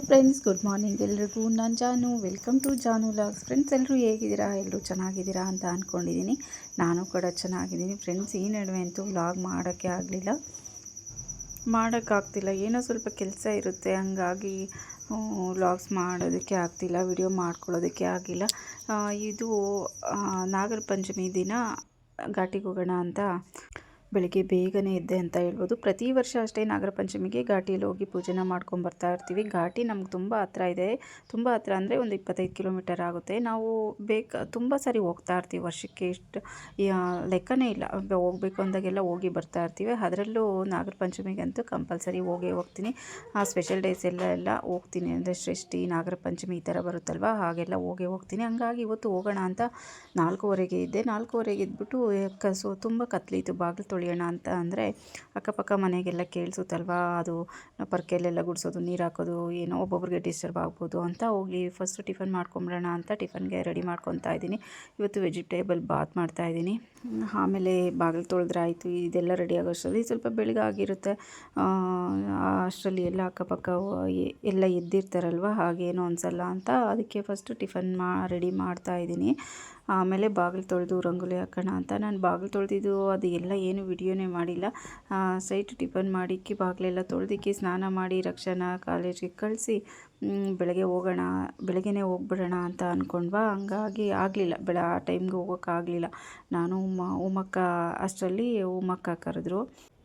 Friends, good morning ಎಲ್ರಿಗೂ. ನಾನು ಜಾನು. Welcome to Janu vlogs. Friends, ಎಲ್ಲರೂ ಹೇಗಿದ್ದೀರಾ? ಎಲ್ಲರೂ ಚೆನ್ನಾಗಿದ್ದೀರಾ ಅಂತ ಅಂದ್ಕೊಂಡಿದ್ದೀನಿ. ನಾನು ಕೂಡ ಚೆನ್ನಾಗಿದ್ದೀನಿ. ಫ್ರೆಂಡ್ಸ್, ಈ ನಡುವೆ ಅಂತೂ ವ್ಲಾಗ್ ಮಾಡೋಕ್ಕಾಗ್ತಿಲ್ಲ. ಏನೋ ಸ್ವಲ್ಪ ಕೆಲಸ ಇರುತ್ತೆ, ಹಂಗಾಗಿ ವ್ಲಾಗ್ಸ್ ಮಾಡೋದಕ್ಕೆ ಆಗ್ತಿಲ್ಲ, ವಿಡಿಯೋ ಮಾಡ್ಕೊಳ್ಳೋದಕ್ಕೆ ಆಗಿಲ್ಲ. ಇದು ನಾಗರ ಪಂಚಮಿ ದಿನ ಘಾಟಿಗೆ ಹೋಗೋಣ ಅಂತ ಬೆಳಿಗ್ಗೆ ಬೇಗನೆ ಎದ್ದೆ ಅಂತ ಹೇಳ್ಬೋದು. ಪ್ರತಿ ವರ್ಷ ಅಷ್ಟೇ ನಾಗರ ಪಂಚಮಿಗೆ ಘಾಟಿಯಲ್ಲಿ ಹೋಗಿ ಪೂಜೆನ ಮಾಡ್ಕೊಂಬರ್ತಾ ಇರ್ತೀವಿ. ಘಾಟಿ ನಮ್ಗೆ ತುಂಬ ಹತ್ರ ಇದೆ. ತುಂಬ ಹತ್ರ ಅಂದರೆ ಒಂದು 25 ಕಿಲೋಮೀಟರ್ ಆಗುತ್ತೆ. ನಾವು ತುಂಬ ಸಾರಿ ಹೋಗ್ತಾ ಇರ್ತೀವಿ. ವರ್ಷಕ್ಕೆ ಇಷ್ಟು ಲೆಕ್ಕನೇ ಇಲ್ಲ. ಹೋಗಬೇಕು ಅಂದಾಗೆಲ್ಲ ಹೋಗಿ ಬರ್ತಾ ಇರ್ತೀವಿ. ಅದರಲ್ಲೂ ನಾಗರ ಪಂಚಮಿಗಂತೂ ಕಂಪಲ್ಸರಿ ಹೋಗ್ತೀನಿ. ಆ ಸ್ಪೆಷಲ್ ಡೇಸ್ ಎಲ್ಲ ಹೋಗ್ತೀನಿ. ಅಂದರೆ ಷಷ್ಠಿ, ನಾಗರ ಪಂಚಮಿ ಈ ಥರ ಬರುತ್ತಲ್ವ, ಹಾಗೆಲ್ಲ ಹೋಗ್ತೀನಿ. ಹಂಗಾಗಿ ಇವತ್ತು ಹೋಗೋಣ ಅಂತ 4:15ಗೆ ಇದ್ದೆ. 4:15ಗೆ ಎದ್ಬಿಟ್ಟು ತುಂಬ ಕತ್ಲಿತ್ತು. ಬಾಗಿಲು ತೊಳೆಯೋಣ ಅಂತ ಅಂದರೆ ಅಕ್ಕಪಕ್ಕ ಮನೆಗೆಲ್ಲ ಕೇಳಿಸುತ್ತಲ್ವ, ಅದು ಪರ್ಕೆಲೆಲ್ಲ ಗುಡಿಸೋದು, ನೀರು ಹಾಕೋದು, ಏನೋ ಒಬ್ಬೊಬ್ರಿಗೆ ಡಿಸ್ಟರ್ಬ್ ಆಗ್ಬೋದು ಅಂತ ಹೋಗಿ ಫಸ್ಟು ಟಿಫನ್ ಮಾಡ್ಕೊಂಬಿಡೋಣ ಅಂತ ಟಿಫನ್ಗೆ ರೆಡಿ ಮಾಡ್ಕೊತಾ ಇದ್ದೀನಿ. ಇವತ್ತು ವೆಜಿಟೇಬಲ್ ಬಾತ್ ಮಾಡ್ತಾಯಿದ್ದೀನಿ. ಆಮೇಲೆ ಬಾಗಿಲು ತೊಳೆದ್ರೆ ಆಯಿತು. ಇದೆಲ್ಲ ರೆಡಿ ಆಗೋಷ್ಟರಲ್ಲಿ ಸ್ವಲ್ಪ ಬೆಳಗಾಗಿರುತ್ತೆ. ಅಷ್ಟರಲ್ಲಿ ಎಲ್ಲ ಅಕ್ಕಪಕ್ಕ ಎಲ್ಲ ಎದ್ದಿರ್ತಾರಲ್ವ, ಹಾಗೇನೋ ಅನಿಸಲ್ಲ ಅಂತ ಅದಕ್ಕೆ ಫಸ್ಟು ಟಿಫನ್ ರೆಡಿ ಮಾಡ್ತಾಯಿದ್ದೀನಿ. ಆಮೇಲೆ ಬಾಗಿಲು ತೊಳೆದು ರಂಗೋಲಿ ಹಾಕೋಣ ಅಂತ ನಾನು ಬಾಗಿಲು ತೊಳೆದಿದ್ದು ಅದು ಎಲ್ಲ ಏನು ವಿಡಿಯೋನೇ ಮಾಡಿಲ್ಲ. ಸೈಟ್ ಟಿಫನ್ ಮಾಡಿಕ್ಕಿ ಬಾಗಿಲೆಲ್ಲ ತೊಳೆದಿಕ್ಕಿ ಸ್ನಾನ ಮಾಡಿ ರಕ್ಷಾನ ಕಾಲೇಜ್ಗೆ ಕಳಿಸಿ ಬೆಳಗ್ಗೆನೇ ಹೋಗ್ಬಿಡೋಣ ಅಂತ ಅಂದ್ಕೊಂಡ್ವಾ. ಹಂಗಾಗಿ ಆಗಲಿಲ್ಲ, ಆ ಟೈಮ್ಗೆ ಹೋಗೋಕ್ಕಾಗಲಿಲ್ಲ. ನಾನು ಉಮ್ಮಕ್ಕ ಅಷ್ಟರಲ್ಲಿ ಉಮ್ಮಕ್ಕ ಕರೆದ್ರು.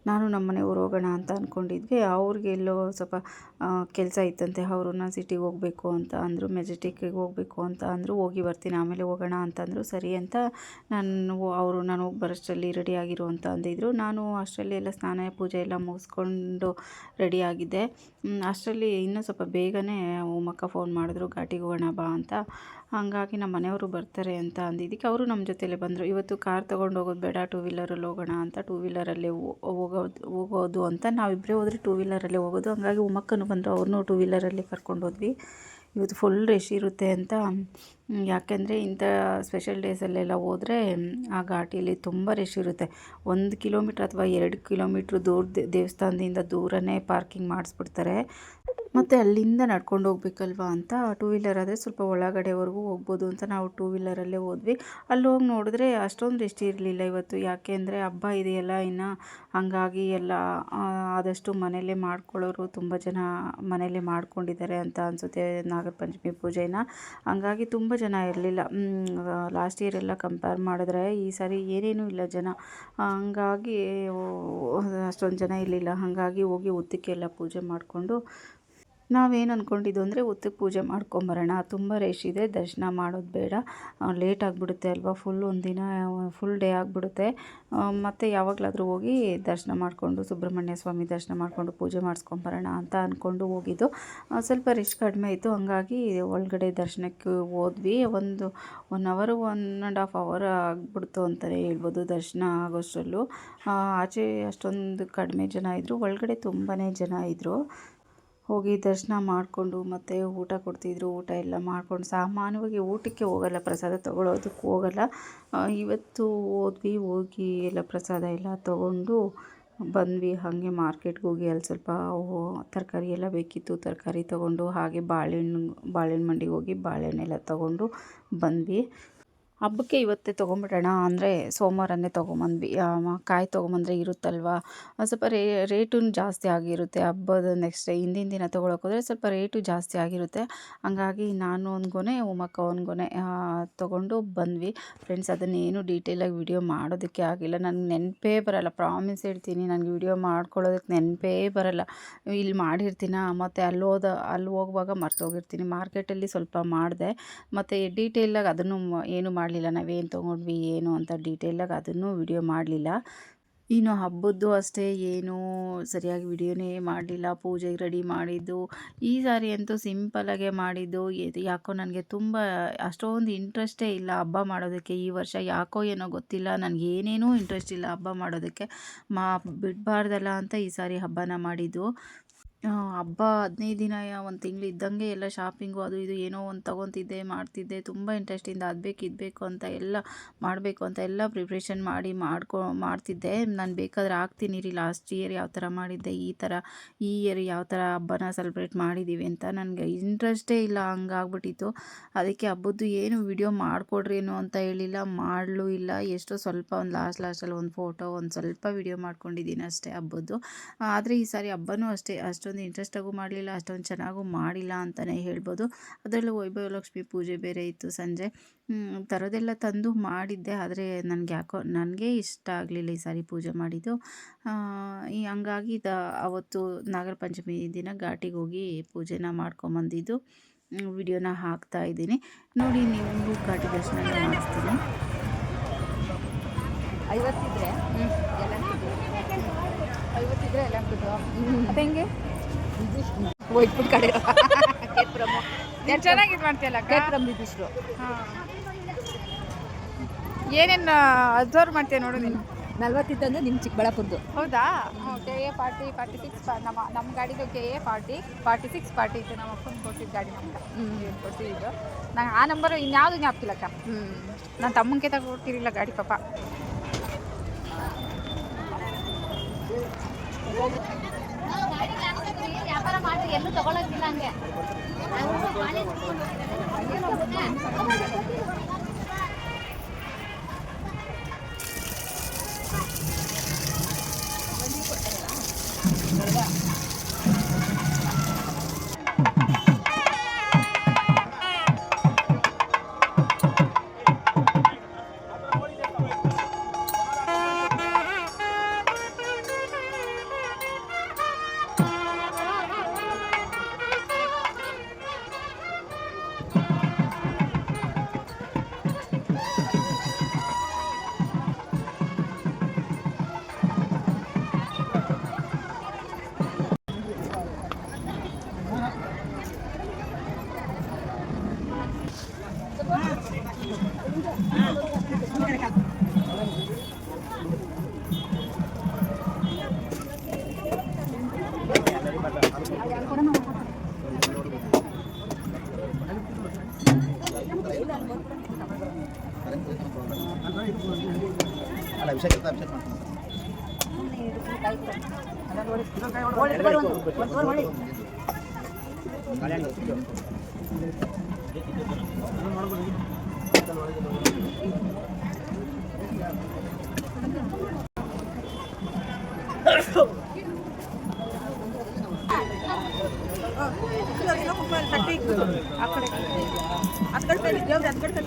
ನಾನು ನಮ್ಮ ಮನೆಯವ್ರು ಹೋಗೋಣ ಅಂತ ಅಂದ್ಕೊಂಡಿದ್ವಿ. ಅವ್ರಿಗೆ ಎಲ್ಲೋ ಸ್ವಲ್ಪ ಕೆಲಸ ಇತ್ತಂತೆ. ಅವರು ನಾನು ಸಿಟಿಗೆ ಹೋಗಬೇಕು ಅಂತ ಅಂದರು, ಮೆಜೆಸ್ಟಿಕ್ಕಿಗೆ ಹೋಗಬೇಕು ಅಂತ ಅಂದರು. ಹೋಗಿ ಬರ್ತೀನಿ, ಆಮೇಲೆ ಹೋಗೋಣ ಅಂತಂದರು. ಸರಿ ಅಂತ ನಾನು ಹೋಗಿ ಬರೋಷ್ಟರಲ್ಲಿ ರೆಡಿ ಆಗಿರು ಅಂತ ಅಂದಿದ್ರು. ನಾನು ಅಷ್ಟರಲ್ಲಿ ಎಲ್ಲ ಸ್ನಾನ ಪೂಜೆ ಎಲ್ಲ ಮುಗಿಸ್ಕೊಂಡು ರೆಡಿಯಾಗಿದ್ದೆ. ಅಷ್ಟರಲ್ಲಿ ಇನ್ನೂ ಸ್ವಲ್ಪ ಬೇಗನೆ ಉಮ್ಮಕ್ಕ ಫೋನ್ ಮಾಡಿದ್ರು, ಘಾಟಿಗೆ ಹೋಗೋಣ ಬಾ ಅಂತ. ಹಾಗಾಗಿ ನಮ್ಮ ಮನೆಯವರು ಬರ್ತಾರೆ ಅಂತ ಅಂದಿದ್ದಕ್ಕೆ ಅವರು ನಮ್ಮ ಜೊತೆಲೇ ಬಂದರು. ಇವತ್ತು ಕಾರ್ ತೊಗೊಂಡು ಹೋಗೋದು ಬೇಡ, ಟೂ ವೀಲರಲ್ಲಿ ಹೋಗೋಣ ಅಂತ. ಟೂ ವೀಲರಲ್ಲೇ ಹೋಗೋದು ಅಂತ ನಾವಿಬ್ಬರೇ ಹೋದರೆ ಟೂ ವೀಲರಲ್ಲೇ ಹೋಗೋದು. ಹಂಗಾಗಿ ಉಮ್ಮಕ್ಕನೂ ಬಂದರು, ಅವ್ರನ್ನೂ ಟೂ ವೀಲರಲ್ಲೇ ಕರ್ಕೊಂಡು ಹೋದ್ವಿ. ಇವತ್ತು ಫುಲ್ ರಶ್ ಇರುತ್ತೆ ಅಂತ, ಯಾಕೆಂದರೆ ಇಂಥ ಸ್ಪೆಷಲ್ ಡೇಸಲ್ಲೆಲ್ಲ ಹೋದರೆ ಆ ಘಾಟಿಯಲ್ಲಿ ತುಂಬ ರಶ್ ಇರುತ್ತೆ. 1 ಕಿಲೋಮೀಟ್ರ್ ಅಥವಾ 2 ಕಿಲೋಮೀಟ್ರ್ ದೇವಸ್ಥಾನದಿಂದ ದೂರನೇ ಪಾರ್ಕಿಂಗ್ ಮಾಡಿಸ್ಬಿಡ್ತಾರೆ. ಮತ್ತು ಅಲ್ಲಿಂದ ನಡ್ಕೊಂಡು ಹೋಗ್ಬೇಕಲ್ವ ಅಂತ ಟೂ ವೀಲರ್ ಆದರೆ ಸ್ವಲ್ಪ ಒಳಗಡೆವರೆಗೂ ಹೋಗ್ಬೋದು ಅಂತ ನಾವು ಟೂ ವೀಲರಲ್ಲೇ ಹೋದ್ವಿ. ಅಲ್ಲಿ ಹೋಗಿ ನೋಡಿದ್ರೆ ಅಷ್ಟೊಂದು ರಶ್ ಇರಲಿಲ್ಲ ಇವತ್ತು. ಯಾಕೆ ಅಂದರೆ ಹಬ್ಬ ಇದೆಯಲ್ಲ ಇನ್ನು, ಹಂಗಾಗಿ ಎಲ್ಲ ಆದಷ್ಟು ಮನೆಯಲ್ಲೇ ಮಾಡ್ಕೊಳ್ಳೋರು ತುಂಬ ಜನ ಮನೆಯಲ್ಲೇ ಮಾಡ್ಕೊಂಡಿದ್ದಾರೆ ಅಂತ ಅನಿಸುತ್ತೆ ನಾಗರ ಪಂಚಮಿ ಪೂಜೆನ. ಹಂಗಾಗಿ ತುಂಬ ಜನ ಇರಲಿಲ್ಲ. ಲಾಸ್ಟ್ ಇಯರ್ ಎಲ್ಲ ಕಂಪೇರ್ ಮಾಡಿದ್ರೆ ಈ ಸಾರಿ ಏನೇನೂ ಇಲ್ಲ ಜನ. ಹಂಗಾಗಿ ಅಷ್ಟೊಂದು ಜನ ಇರಲಿಲ್ಲ. ಹಾಗಾಗಿ ಹೋಗಿ ಉದ್ದಕ್ಕೆಲ್ಲ ಪೂಜೆ ಮಾಡಿಕೊಂಡು ನಾವೇನು ಅಂದ್ಕೊಂಡಿದ್ದು ಅಂದರೆ ಉತ್ತಕ್ಕೆ ಪೂಜೆ ಮಾಡ್ಕೊಂಬರೋಣ, ತುಂಬ ರಶ್ ಇದೆ, ದರ್ಶನ ಮಾಡೋದು ಬೇಡ, ಲೇಟ್ ಆಗಿಬಿಡುತ್ತೆ ಅಲ್ವಾ, ಒಂದಿನ ಫುಲ್ ಡೇ ಆಗಿಬಿಡುತ್ತೆ. ಮತ್ತು ಯಾವಾಗಲಾದರೂ ಹೋಗಿ ದರ್ಶನ ಮಾಡಿಕೊಂಡು ಸುಬ್ರಹ್ಮಣ್ಯ ಸ್ವಾಮಿ ದರ್ಶನ ಮಾಡಿಕೊಂಡು ಪೂಜೆ ಮಾಡಿಸ್ಕೊಂಬರೋಣ ಅಂತ ಅಂದ್ಕೊಂಡು ಹೋಗಿದ್ದು. ಸ್ವಲ್ಪ ರಶ್ ಕಡಿಮೆ ಇತ್ತು, ಹಂಗಾಗಿ ಒಳಗಡೆ ದರ್ಶನಕ್ಕೆ ಹೋದ್ವಿ. 1 ಅವರ್ 1.5 ಅವರ್ ಆಗಿಬಿಡ್ತು ಅಂತಲೇ ಹೇಳ್ಬೋದು ದರ್ಶನ ಆಗೋಷ್ಟರಲ್ಲೂ. ಆಚೆ ಅಷ್ಟೊಂದು ಕಡಿಮೆ ಜನ ಇದ್ದರು, ಒಳಗಡೆ ತುಂಬಾ ಜನ ಇದ್ದರು. ಹೋಗಿ ದರ್ಶನ ಮಾಡಿಕೊಂಡು ಮತ್ತು ಊಟ ಕೊಡ್ತಿದ್ರು. ಊಟ ಎಲ್ಲ ಮಾಡ್ಕೊಂಡು ಸಾಮಾನ್ಯವಾಗಿ ಊಟಕ್ಕೆ ಹೋಗಲ್ಲ, ಪ್ರಸಾದ ತೊಗೊಳೋದಕ್ಕೆ ಹೋಗಲ್ಲ. ಇವತ್ತು ಹೋಗಿ ಎಲ್ಲ ಪ್ರಸಾದ ಎಲ್ಲ ತೊಗೊಂಡು ಬಂದ್ವಿ. ಹಾಗೆ ಮಾರ್ಕೆಟ್ಗೆ ಹೋಗಿ ಅಲ್ಲಿ ಸ್ವಲ್ಪ ತರಕಾರಿ ಎಲ್ಲ ಬೇಕಿತ್ತು, ತರಕಾರಿ ತೊಗೊಂಡು ಹಾಗೆ ಬಾಳೆಹಣ್ಣು ಮಂಡಿಗೆ ಹೋಗಿ ಬಾಳೆಹಣ್ಣೆಲ್ಲ ತೊಗೊಂಡು ಬಂದ್ವಿ. ಹಬ್ಬಕ್ಕೆ ಇವತ್ತೇ ತೊಗೊಂಬಿಡೋಣ ಅಂದರೆ ಸೋಮವಾರನೇ ತೊಗೊಂಬಂದ್ವಿ. ಕಾಯಿ ತೊಗೊಂಬಂದರೆ ಇರುತ್ತಲ್ವ, ಸ್ವಲ್ಪ ರೇಟು ಜಾಸ್ತಿ ಆಗಿರುತ್ತೆ. ಹಬ್ಬದ ನೆಕ್ಸ್ಟ್ ಹಿಂದಿನ ದಿನ ತೊಗೊಳಕ್ಕೋದ್ರೆ ಸ್ವಲ್ಪ ರೇಟು ಜಾಸ್ತಿ ಆಗಿರುತ್ತೆ. ಹಂಗಾಗಿ ನಾನು ಒಂದು ಗೊನೆ, ಉಮ್ಮಕ್ಕ ಒಂದು ಗೊನೆ ತೊಗೊಂಡು ಬಂದ್ವಿ. ಫ್ರೆಂಡ್ಸ್, ಅದನ್ನೇನು ಡೀಟೇಲಾಗಿ ವಿಡಿಯೋ ಮಾಡೋದಕ್ಕೆ ಆಗಿಲ್ಲ. ನನಗೆ ನೆನಪೇ ಬರೋಲ್ಲ, ಪ್ರಾಮಿಸ್ ಹೇಳ್ತೀನಿ, ನನಗೆ ವಿಡಿಯೋ ಮಾಡ್ಕೊಳ್ಳೋದಕ್ಕೆ ನೆನಪೇ ಬರೋಲ್ಲ. ಇಲ್ಲಿ ಮಾಡಿರ್ತೀನ, ಮತ್ತು ಅಲ್ಲಿ ಹೋಗುವಾಗ ಮರ್ತೋಗಿರ್ತೀನಿ. ಮಾರ್ಕೆಟಲ್ಲಿ ಸ್ವಲ್ಪ ಮಾಡಿದೆ, ಮತ್ತು ಡೀಟೇಲಾಗಿ ಅದನ್ನು ಏನು ಮಾಡಲಿಲ್ಲ. ನಾವೇನು ತೊಗೊಂಡ್ವಿ ಏನು ಅಂತ ಡೀಟೇಲಾಗಿ ಅದನ್ನು ವಿಡಿಯೋ ಮಾಡಲಿಲ್ಲ. ಇನ್ನು ಹಬ್ಬದ್ದು ಅಷ್ಟೇ, ಏನೂ ಸರಿಯಾಗಿ ವಿಡಿಯೋನೇ ಮಾಡಲಿಲ್ಲ. ಪೂಜೆಗೆ ರೆಡಿ ಮಾಡಿದ್ದು ಈ ಸಾರಿ ಅಂತೂ ಸಿಂಪಲಾಗೆ ಮಾಡಿದ್ದು. ಯಾಕೋ ನನಗೆ ತುಂಬ ಅಷ್ಟೊಂದು ಇಂಟ್ರೆಸ್ಟೇ ಇಲ್ಲ ಹಬ್ಬ ಮಾಡೋದಕ್ಕೆ ಈ ವರ್ಷ. ಯಾಕೋ ಏನೋ ಗೊತ್ತಿಲ್ಲ, ನನಗೇನೇನೂ ಇಂಟ್ರೆಸ್ಟ್ ಇಲ್ಲ ಹಬ್ಬ ಮಾಡೋದಕ್ಕೆ. ಬಿಡಬಾರ್ದಲ್ಲ ಅಂತ ಈ ಸಾರಿ ಹಬ್ಬನ ಮಾಡಿದ್ದು. ಹಬ್ಬ 15 ದಿನ 1 ತಿಂಗಳು ಇದ್ದಂಗೆ ಎಲ್ಲ ಶಾಪಿಂಗು ಅದು ಇದು ಏನೋ ಒಂದು ತೊಗೊತಿದ್ದೆ ಮಾಡ್ತಿದ್ದೆ. ತುಂಬ ಇಂಟ್ರೆಸ್ಟಿಂದ ಅದು ಬೇಕು ಇದು ಬೇಕು ಅಂತ ಎಲ್ಲ ಮಾಡಬೇಕು ಅಂತ ಎಲ್ಲ ಪ್ರಿಪ್ರೇಷನ್ ಮಾಡ್ತಿದ್ದೆ. ನಾನು ಬೇಕಾದ್ರೆ ಹಾಕ್ತೀನಿ ರೀ ಲಾಸ್ಟ್ ಇಯರ್ ಯಾವ ಥರ ಮಾಡಿದ್ದೆ, ಈ ಇಯರ್ ಯಾವ ಥರ ಹಬ್ಬನ ಸೆಲೆಬ್ರೇಟ್ ಮಾಡಿದ್ದೀವಿ ಅಂತ. ನನಗೆ ಇಂಟ್ರೆಸ್ಟೇ ಇಲ್ಲ, ಹಂಗಾಗ್ಬಿಟ್ಟಿತ್ತು. ಅದಕ್ಕೆ ಹಬ್ಬದ್ದು ಏನು ವಿಡಿಯೋ ಮಾಡಿಕೊಡ್ರಿ ಏನು ಅಂತ ಹೇಳಿಲ್ಲ, ಮಾಡಲೂ ಇಲ್ಲ. ಎಷ್ಟೋ ಸ್ವಲ್ಪ ಒಂದು ಲಾಸ್ಟಲ್ಲಿ ಒಂದು ಫೋಟೋ ಒಂದು ಸ್ವಲ್ಪ ವಿಡಿಯೋ ಮಾಡ್ಕೊಂಡಿದ್ದೀನಿ ಅಷ್ಟೇ ಹಬ್ಬದ್ದು. ಆದರೆ ಈ ಸಾರಿ ಹಬ್ಬನೂ ಅಷ್ಟೇ ಅಷ್ಟೊಂದು ಇಂಟ್ರೆಸ್ಟಾಗೂ ಮಾಡಲಿಲ್ಲ, ಅಷ್ಟೊಂದು ಚೆನ್ನಾಗೂ ಮಾಡಿಲ್ಲ ಅಂತಲೇ ಹೇಳ್ಬೋದು. ಅದರಲ್ಲೂ ವೈಭವ ಲಕ್ಷ್ಮಿ ಪೂಜೆ ಬೇರೆ ಇತ್ತು ಸಂಜೆ. ತರೋದೆಲ್ಲ ತಂದು ಮಾಡಿದ್ದೆ, ಆದರೆ ನನಗೆ ಇಷ್ಟ ಆಗಲಿಲ್ಲ ಈ ಸಾರಿ ಪೂಜೆ ಮಾಡಿದ್ದು. ಹಂಗಾಗಿ ಅವತ್ತು ನಾಗರ ಪಂಚಮಿ ದಿನ ಘಾಟಿಗೆ ಹೋಗಿ ಪೂಜೆನ ಮಾಡ್ಕೊಂಬಂದಿದ್ದು ವಿಡಿಯೋನ ಹಾಕ್ತಾ ಇದ್ದೀನಿ ನೋಡಿ. ನೀವು ಘಾಟಿ ದರ್ಶನ ಮಾಡಿಸ್ತೀನಿ. 50 ಇದ್ರೆ ಎಲ್ಲ ಅದು ಹೆಂಗೆ ಹೋಯ್ಟ್ಬಿಟ್ಟು ಕಡೆ ಚೆನ್ನಾಗಿ ಇದು ಮಾಡ್ತೀಯಲ್ಲ ಇದಿಷ್ಟು ಏನೇನು ಅಬ್ಸರ್ವ್ ಮಾಡ್ತೀಯ ನೋಡು ನೀನು. 40 ಇತ್ತಂದ್ರೆ ನಿಮ್ಮ ಚಿಕ್ಕಬಳ್ಳಾಪುರದ್ದು. ಹೌದಾ? KA 40 46 ನಮ್ಮ ಗಾಡಿದು KA 40 46 40 ಇತ್ತು. ನಮ್ಮ ಅಪ್ಪನ ಕೊಟ್ಟಿದ್ದು ಗಾಡಿ ನಮ್ಗೆ ಕೊಡ್ತಿದ್ದು. ನಂಗೆ ಆ ನಂಬರು ಇನ್ಯಾವುದು ಜ್ಞಾಪಕಿಲ್ಲಕ್ಕ. ನಾನು ತಮ್ಮಂಗೆ ತಗೊಟ್ಟಿರಲಿಲ್ಲ ಗಾಡಿ ಪಾಪ. ವ್ಯಾಪಾರ ಮಾಡಿ ಎಲ್ಲೂ ತಗೊಳಕ್ಕಿಲ್ಲ ಹಂಗೆ.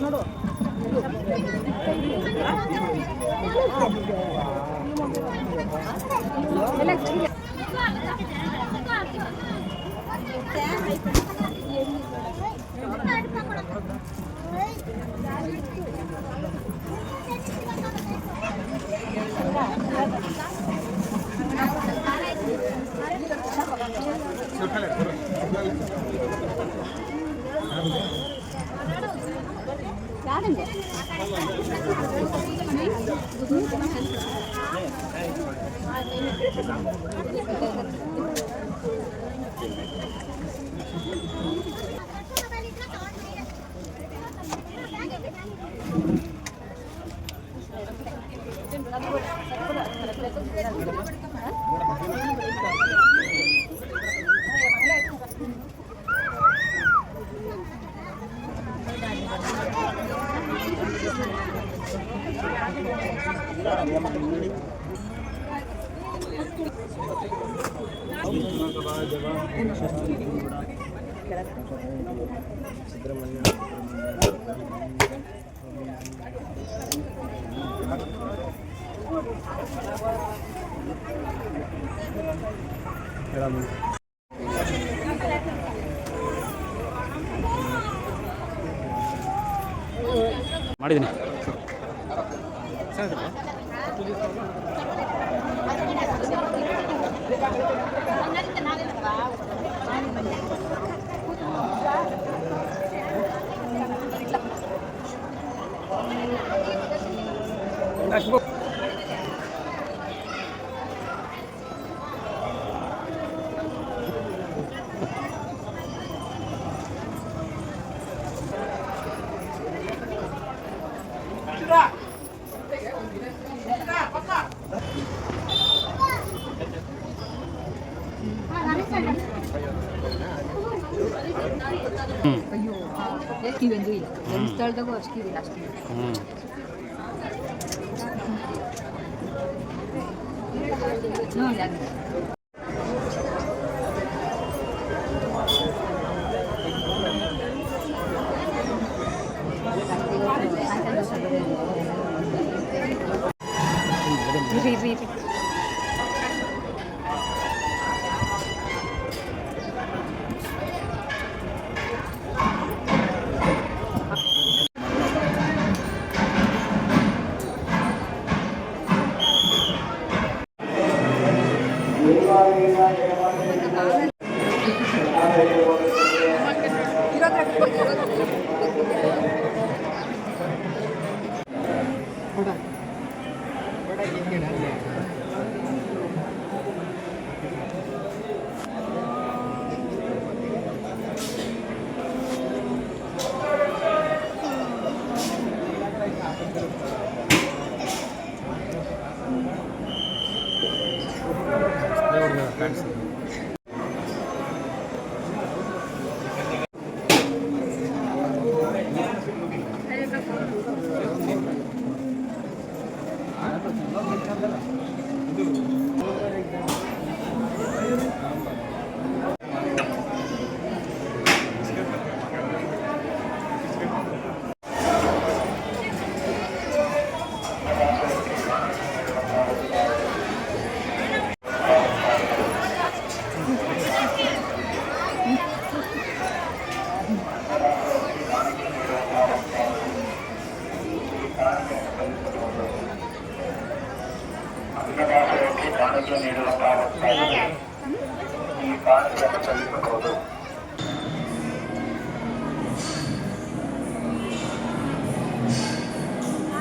ನೋಡು ಮಾಡಿದ್ದೀನಿ. ಅಯ್ಯೋ ಎಷ್ಟು ಕಿವಿಂದು ಇಲ್ಲ ಎರಡು ಸ್ಥಳದಾಗೂ ಅಷ್ಟು ಕಿವಿಲ್ಲ ಅಷ್ಟು ಯಾರು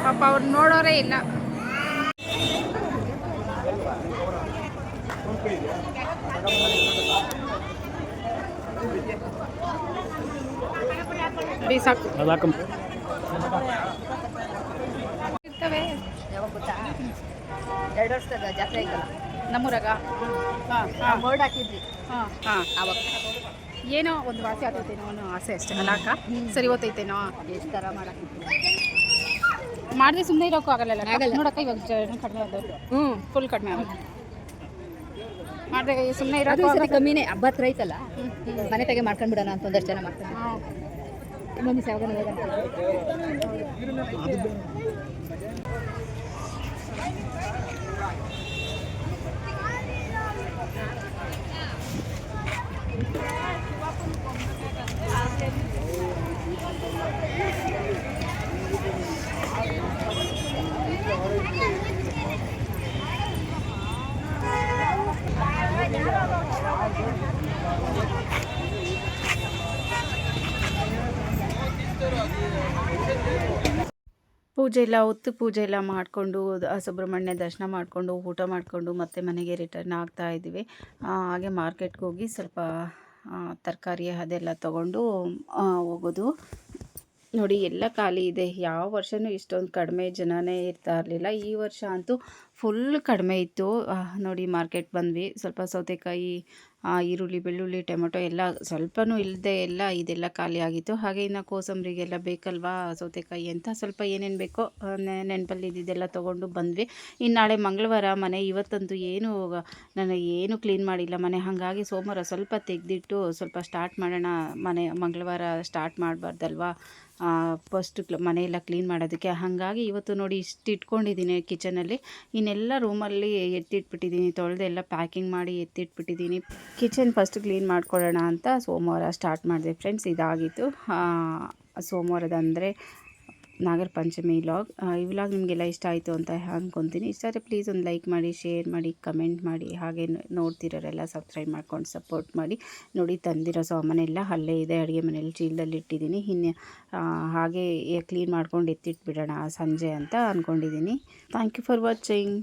ಪಾಪ ಅವ್ರು ನೋಡೋರೇ ಇಲ್ಲ. ಸಾಕು ಇರ್ತವೆ. ಯಾವಾಗ ಗೊತ್ತಾ 2 ವರ್ಷದ ಜಾತ್ರೆ ಆಯ್ತಲ್ಲ ನಮ್ಮೂರಾಗ ಹಾಂ ಬೋರ್ಡ್ ಹಾಕಿದ್ರಿ ಹಾಂ ಹಾಂ ಆವಾಗ ಏನೋ ಒಂದು ವಾಸಿ ಆಗ್ತೈತೇನೋ ಅನ್ನೋ ಆಸೆ ಅಷ್ಟೇ ಅಲ್ಲ ಅಕ್ಕ? ಸರಿ ಓದ್ತೈತೇನೋ ಎಷ್ಟು ಥರ ಮಾಡಾಕಿದ್ರಿ ಮಾಡಿದ್ರೆ ಸುಮ್ಮನೆ ಇರೋಕ್ಕೂ ಆಗಲ್ಲ ನೋಡಕ್ಕ. ಇವಾಗ ಜನ ಕಡಿಮೆ ಆದವು, ಫುಲ್ ಕಡಿಮೆ ಆಗೋದು. ಮಾಡಿದ್ರೆ ಸುಮ್ಮನೆ ಅದು ಇರೋದು ಸರಿ ಕಮ್ಮಿನೇ. ಹಬ್ಬ ಹತ್ರ ಐತಲ್ಲ ಮನೆ ತೆಗೆ ಮಾಡ್ಕೊಂಡ್ಬಿಡೋಣ ಅಂತ ಒಂದಷ್ಟು ಜನ ಮಾಡ್ತಾರೆ. ಇನ್ನೊಂದು ದಿವಸ ಯಾವಾಗ ಪೂಜೆ ಎಲ್ಲ ಹೊತ್ತು ಪೂಜೆ ಎಲ್ಲ ಮಾಡಿಕೊಂಡು ಸುಬ್ರಹ್ಮಣ್ಯ ದರ್ಶನ ಮಾಡಿಕೊಂಡು ಊಟ ಮಾಡಿಕೊಂಡು ಮತ್ತೆ ಮನೆಗೆ ರಿಟರ್ನ್ ಆಗ್ತಾ ಇದ್ದೀವಿ. ಹಾಗೆ ಮಾರ್ಕೆಟ್ಗೆ ಹೋಗಿ ಸ್ವಲ್ಪ ತರಕಾರಿ ಅದೆಲ್ಲ ತೊಗೊಂಡು ಹೋಗೋದು. ನೋಡಿ ಎಲ್ಲ ಖಾಲಿ ಇದೆ. ಯಾವ ವರ್ಷವೂ ಇಷ್ಟೊಂದು ಕಡಿಮೆ ಜನನೇ ಇರ್ತಾ ಇರಲಿಲ್ಲ. ಈ ವರ್ಷ ಅಂತೂ ಫುಲ್ ಕಡಿಮೆ ಇತ್ತು. ನೋಡಿ ಮಾರ್ಕೆಟ್ ಬಂದ್ವಿ. ಸ್ವಲ್ಪ ಸೌತೆಕಾಯಿ, ಈರುಳ್ಳಿ, ಬೆಳ್ಳುಳ್ಳಿ, ಟೊಮೆಟೊ ಎಲ್ಲ ಸ್ವಲ್ಪನೂ ಇಲ್ಲದೆ ಎಲ್ಲ ಇದೆಲ್ಲ ಖಾಲಿ ಆಗಿತ್ತು. ಹಾಗೆ ಇನ್ನು ಕೋಸಂಬರಿಗೆಲ್ಲ ಬೇಕಲ್ವಾ ಸೌತೆಕಾಯಿ ಅಂತ ಸ್ವಲ್ಪ ಏನೇನು ಬೇಕೋ ನೆನಪಲ್ಲಿ ಇದ್ದಿದ್ದೆಲ್ಲ ತೊಗೊಂಡು ಬಂದ್ವಿ. ಇನ್ನು ನಾಳೆ ಮಂಗಳವಾರ ಮನೆ ಇವತ್ತಂತೂ ನಾನು ಏನು ಕ್ಲೀನ್ ಮಾಡಿಲ್ಲ ಮನೆ. ಹಾಗಾಗಿ ಸೋಮವಾರ ಸ್ವಲ್ಪ ತೆಗೆದಿಟ್ಟು ಸ್ವಲ್ಪ ಸ್ಟಾರ್ಟ್ ಮಾಡೋಣ. ಮಂಗಳವಾರ ಸ್ಟಾರ್ಟ್ ಮಾಡಬಾರ್ದಲ್ವಾ ಫಸ್ಟ್ ಮನೆಯೆಲ್ಲ ಕ್ಲೀನ್ ಮಾಡೋದಕ್ಕೆ. ಹಾಗಾಗಿ ಇವತ್ತು ನೋಡಿ ಇಷ್ಟು ಇಟ್ಕೊಂಡಿದ್ದೀನಿ ಕಿಚನಲ್ಲಿ. ಇನ್ನೆಲ್ಲ ರೂಮಲ್ಲಿ ಎತ್ತಿಟ್ಬಿಟ್ಟಿದ್ದೀನಿ. ತೊಳೆದೆಲ್ಲ ಪ್ಯಾಕಿಂಗ್ ಮಾಡಿ ಎತ್ತಿಟ್ಬಿಟ್ಟಿದ್ದೀನಿ. ಕಿಚನ್ ಫಸ್ಟ್ ಕ್ಲೀನ್ ಮಾಡ್ಕೊಳ್ಳೋಣ ಅಂತ ಸೋಮವಾರ ಸ್ಟಾರ್ಟ್ ಮಾಡಿದೆ ಫ್ರೆಂಡ್ಸ್. ಇದಾಗಿತ್ತು ಸೋಮವಾರದ ಅಂದರೆ ನಾಗರ ಪಂಚಮಿ ವ್ಲಾಗ್. ಈ ವ್ಲಾಗ್ ನಿಮಗೆಲ್ಲ ಇಷ್ಟ ಆಯಿತು ಅಂತ ಅಂದ್ಕೊತೀನಿ. ಇಷ್ಟ ಆದರೆ ಪ್ಲೀಸ್ ಒಂದು ಲೈಕ್ ಮಾಡಿ, ಶೇರ್ ಮಾಡಿ, ಕಮೆಂಟ್ ಮಾಡಿ. ಹಾಗೆ ನೋಡ್ತಿರೋರೆಲ್ಲ ಸಬ್ಸ್ಕ್ರೈಬ್ ಮಾಡ್ಕೊಂಡು ಸಪೋರ್ಟ್ ಮಾಡಿ. ನೋಡಿ ತಂದಿರೋ ಸಾಮಾನೆಲ್ಲ ಅಲ್ಲೇ ಇದೆ ಅಡುಗೆ ಮನೇಲಿ ಚೀಲದಲ್ಲಿ ಇಟ್ಟಿದ್ದೀನಿ. ಇನ್ನು ಹಾಗೆ ಕ್ಲೀನ್ ಮಾಡ್ಕೊಂಡು ಎತ್ತಿಟ್ಬಿಡೋಣ ಸಂಜೆ ಅಂತ ಅಂದ್ಕೊಂಡಿದ್ದೀನಿ. Thank you for watching.